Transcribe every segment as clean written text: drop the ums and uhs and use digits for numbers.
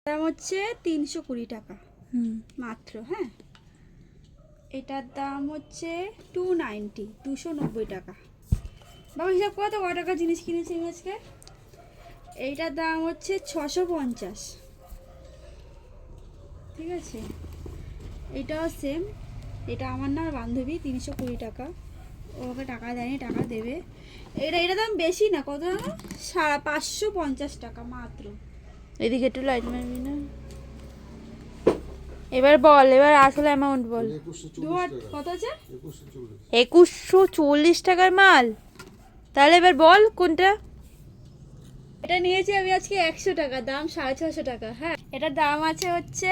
দাম হচ্ছে 320 টাকা মাত্র। হ্যাঁ, এটার দাম হচ্ছে 290 টাকা। বাবা হিসাব করো তো কত টাকা জিনিস কিনেছি আমি আজকে। এইটার দাম হচ্ছে 650। ঠিক আছে, এটাও সেম। এটা আমার না বান্ধবী, 320 টাকা। ও ওকে টাকা দেয়নি, টাকা দেবে। এটা দাম বেশি না, কত টাকা? 550 টাকা মাত্র। এদিকে একটু লাইট মারবি না? এবার বল, এবার আসলে অ্যামাউন্ট বল। কত আছে? 2140 টাকার মাল। তাহলে এবার বল কোনটা। এটা নিয়েছি আমি আজকে 100 টাকা, দাম 650 টাকা। হ্যাঁ, এটার দাম আছে হচ্ছে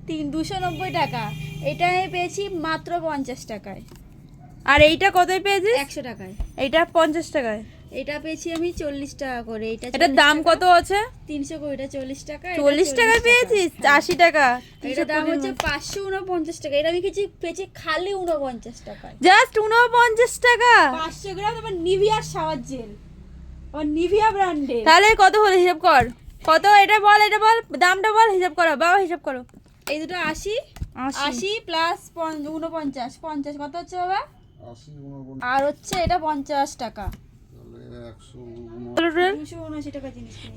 290 টাকা। এটা আমি পেয়েছি মাত্র 50 টাকায়। আর এইটা কতই পেয়েছিস? 100 টাকায়। এইটা 50 টাকায়। এটা পেয়েছি আমি 40 টাকা করে। এটার দাম কত আছে? 320, এটা 40 টাকা। 40 টাকায় পেয়েছিস? 80 টাকা। এটার দাম হচ্ছে 549 টাকা। এটা আমি পেয়েছি খালি 49 টাকায়। জাস্ট 49 টাকা। 500 গ্রাম। আবার নিভিয়ার শাওয়ার জেল, আবার নিভিয়া ব্র্যান্ডে। তাহলে কত হলো হিসাব কর। কত? এটা বল, এটা বল, দামটা বল, হিসাব করো বাবা, হিসাব করো। এই দুটো 80 80 প্লাস 49 50, কত হচ্ছে বাবা? 80 আর হচ্ছে এটা 50 টাকা।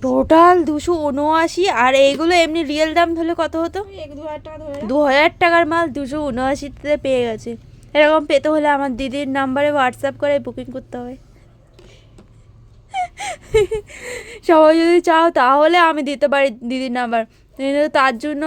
টোটাল 279। আর এইগুলো এমনি রিয়েল দাম ধরলে কত হতো? 2000 টাকা ধরে। 2000 টাকার মাল 279-তে পেয়ে গেছে। এরকম পেতে হলে আমার দিদির নাম্বারে হোয়াটসঅ্যাপ করে বুকিং করতে হবে। সবাই যদি চাও তাহলে আমি দিতে পারি দিদির নাম্বার, তার জন্য